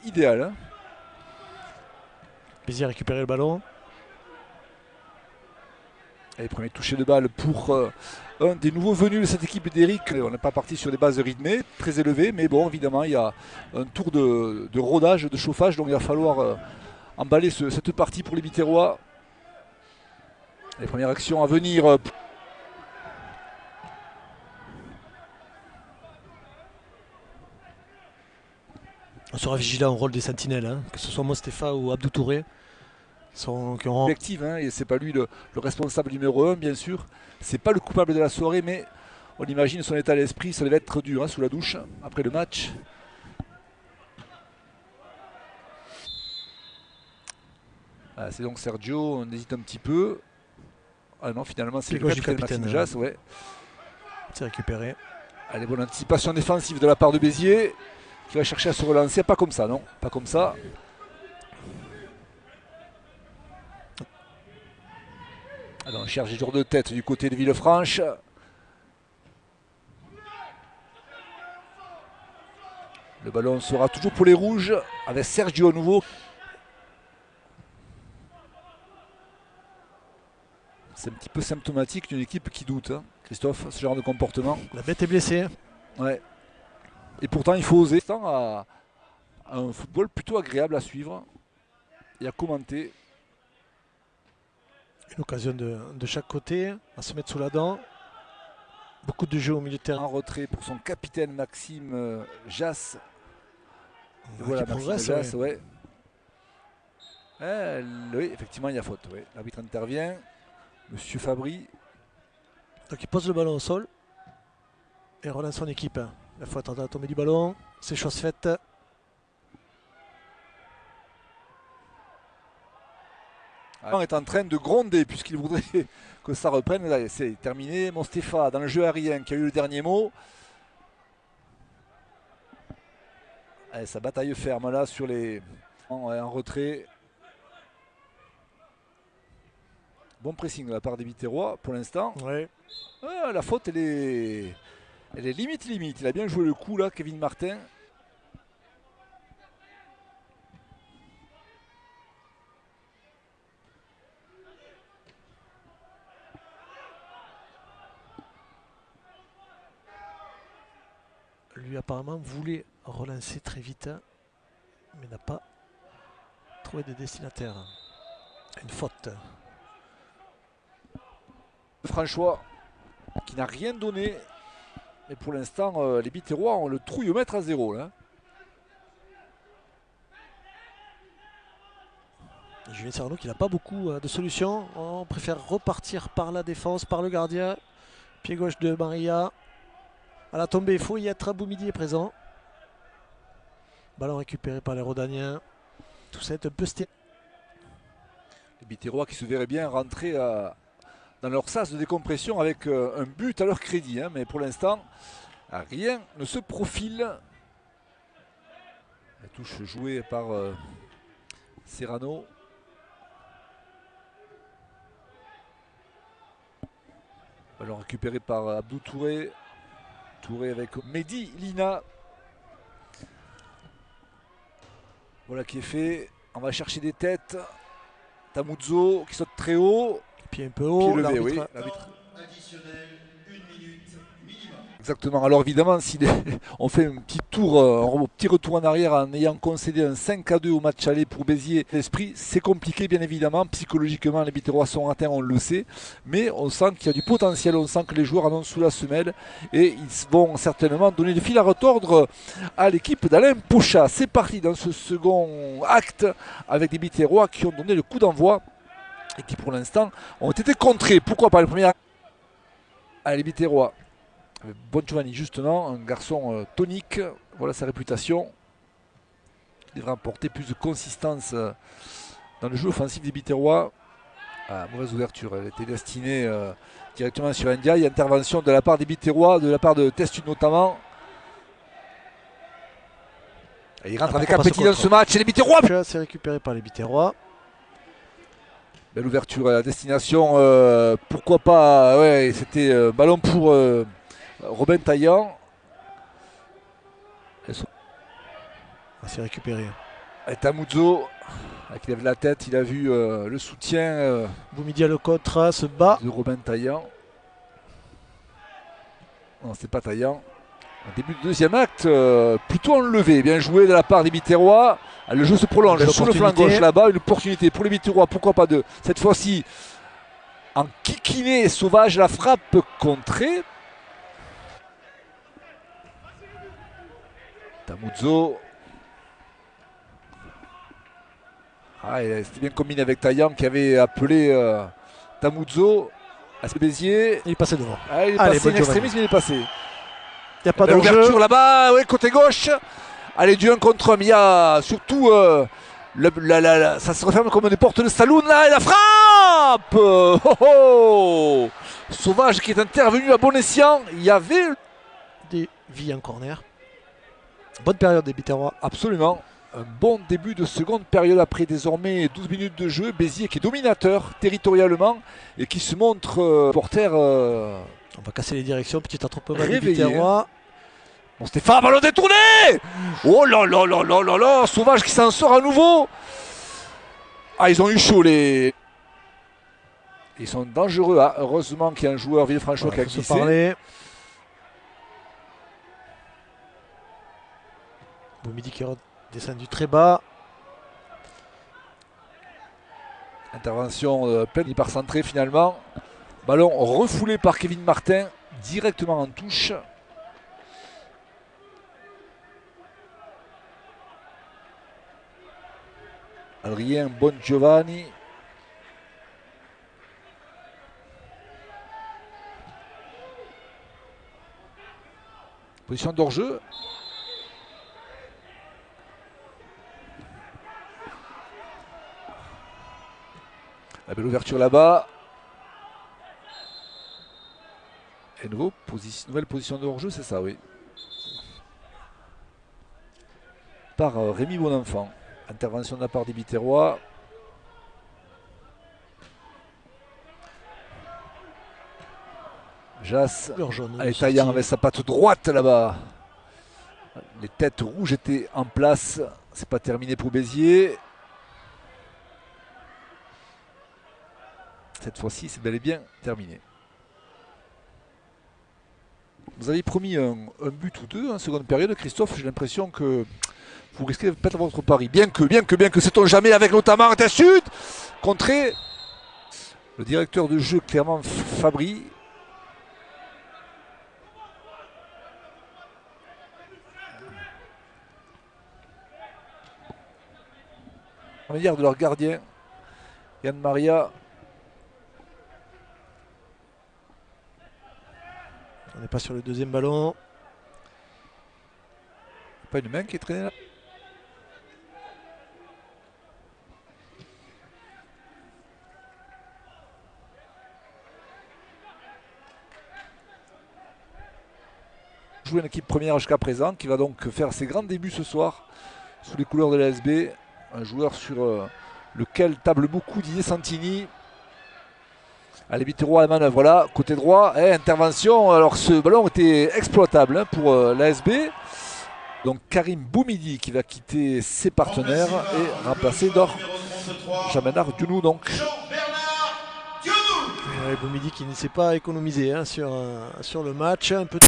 Idéal. Hein. Béziers a récupéré le ballon. Et premier toucher de balle pour un des nouveaux venus de cette équipe d'Eric. On n'est pas parti sur des bases rythmées, très élevées, mais bon, évidemment, il y a un tour de rodage, de chauffage, donc il va falloir emballer cette partie pour les Biterrois. Les premières actions à venir. On sera vigilant au rôle des sentinelles, hein, que ce soit Mostefa ou Abdou Touré. Qui auront... Collective, hein, et c'est pas lui le responsable numéro 1, bien sûr. C'est pas le coupable de la soirée, mais on imagine son état d'esprit. Ça devait être dur hein, sous la douche après le match. Voilà, c'est donc Sergio, on hésite un petit peu. Ah non, finalement, c'est le capitaine Maxime Jass, ouais. C'est récupéré. Allez, bonne anticipation défensive de la part de Béziers, qui va chercher à se relancer. Pas comme ça, non, pas comme ça. Alors, on cherche des jours de tête du côté de Villefranche. Le ballon sera toujours pour les rouges, avec Sergio à nouveau. C'est un petit peu symptomatique d'une équipe qui doute, hein, Christophe, ce genre de comportement. La bête est blessée. Ouais. Et pourtant, il faut oser. À un football plutôt agréable à suivre et à commenter. Une occasion de chaque côté, à se mettre sous la dent. Beaucoup de jeux au milieu de terrain. En retrait pour son capitaine Maxime Jass. Voilà, Maxime Jass, ouais. Oui, effectivement, il y a faute. Ouais. L'arbitre intervient. Monsieur Fabry. Donc il pose le ballon au sol et relance son équipe. Il faut attendre la tombée du ballon. C'est chose faite. On est en train de gronder puisqu'il voudrait que ça reprenne. Là, c'est terminé. Mostefa dans le jeu aérien qui a eu le dernier mot. Allez, sa bataille ferme là sur les en retrait. Bon pressing de la part des Biterrois pour l'instant. Ouais. Ah, la faute elle est limite. Il a bien joué le coup là, Kevin Martin. Lui apparemment voulait relancer très vite, mais n'a pas trouvé de destinataire. Une faute. François qui n'a rien donné. Mais pour l'instant, les Biterrois ont le trouillomètre à 0 là. Julien Serrano qui n'a pas beaucoup de solutions. On préfère repartir par la défense, par le gardien. Pied gauche de Maria. À la tombée, il faut y être. Boumidi est présent. Ballon récupéré par les Rodaniens. Tout ça est un peu stérile. Les Biterrois qui se verraient bien rentrer dans leur sas de décompression avec un but à leur crédit. Hein, mais pour l'instant, rien ne se profile. La touche jouée par Serrano. Ballon récupéré par Abdou Touré. Touré avec Mehdi Lina. Voilà qui est fait. On va chercher des têtes. Tamuzzo qui saute très haut. Pied un peu haut. Pied levé, oui. Additionnel, 1 minute minimum. Exactement. Alors évidemment, si on fait un petit tour, un petit retour en arrière en ayant concédé un 5-2 au match aller pour Béziers, l'esprit, c'est compliqué bien évidemment. Psychologiquement, les Biterrois sont atteints, on le sait. Mais on sent qu'il y a du potentiel, on sent que les joueurs en ont sous la semelle. Et ils vont certainement donner le fil à retordre à l'équipe d'Alain Pochat. C'est parti dans ce second acte avec des Biterrois qui ont donné le coup d'envoi et qui pour l'instant ont été contrés. Pourquoi pas le premier acte? Allez, les Biterrois. Bon Giovanni, justement, un garçon tonique, voilà sa réputation. Il devrait apporter plus de consistance dans le jeu offensif des Biterrois. Ah, mauvaise ouverture, elle était destinée directement sur Ndiaye. Intervention de la part des Biterrois, de la part de Testu notamment. Et il rentre avec appétit dans ce match et les Biterrois. C'est récupéré par les Biterrois. Belle ouverture à la destination, pourquoi pas, ouais, c'était ballon pour Robin Taillant. C'est récupéré. Et Tamuzzo, qui lève la tête, il a vu le soutien Boumidi à le contre, se bat. de Robin Taillant. Non, c'est pas Taillant. Au début du deuxième acte, plutôt enlevé. Bien joué de la part des Biterrois. Le jeu se prolonge sur le flanc gauche là-bas. Une opportunité pour les Biterrois, pourquoi pas deux. Cette fois-ci, en kikiné sauvage, la frappe contrée. Tamuzzo. Ah, c'était bien combiné avec Taillant qui avait appelé Tamuzzo à Béziers. Il est passé devant. Ah, il est passé, l'extrémisme, il est passé. Il n'y a pas d'ouverture là-bas, oui, côté gauche. Allez, du 1 contre 1, mais il y a surtout ça se referme comme des portes de saloon là, et la frappe Sauvage qui est intervenu à bon escient. Il y avait des vies en corner. Bonne période des Biterrois. Absolument. Un bon début de seconde période après désormais 12 minutes de jeu. Béziers qui est dominateur territorialement et qui se montre porteur. On va casser les directions, petit attroupement des Biterrois. Bon, Stéphane, ballon détourné. Oh là là là là là là. Sauvage qui s'en sort à nouveau. Ah, ils ont eu chaud les. Ils sont dangereux. Ah, heureusement qu'il y a un joueur Villefranchois qui a glissé. Boumidi qui est descendu très bas. Intervention pleine par centré finalement. Ballon refoulé par Kevin Martin directement en touche. Adrien Bongiovanni. Position d'hors-jeu. La belle ouverture là-bas. Et nouvelle position de hors-jeu, c'est ça, oui. Par Rémi Bonenfant. Intervention de la part des Biterrois. Jas. Allez, Taillant avec sa patte droite là-bas. Les têtes rouges étaient en place. C'est pas terminé pour Béziers. Cette fois-ci, c'est bel et bien terminé. Vous avez promis un but ou deux en seconde période, Christophe. J'ai l'impression que vous risquez de perdre votre pari. Bien que, sait-on jamais, avec notamment un sud contré. Le directeur de jeu, clairement, Fabry. En manière de leur gardien, Yann Maria. On n'est pas sur le deuxième ballon. Pas une main qui est traînée là. Jouer une équipe première jusqu'à présent qui va donc faire ses grands débuts ce soir sous les couleurs de l'ASB. Un joueur sur lequel table beaucoup Didier Santini. Allez, Biterrois à la manœuvre là, côté droit, intervention. Alors ce ballon était exploitable pour l'ASB. Donc Karim Boumidi qui va quitter ses partenaires et remplacer Jean-Bernard Dionou donc. Boumidi qui ne s'est pas économisé sur le match. Un peu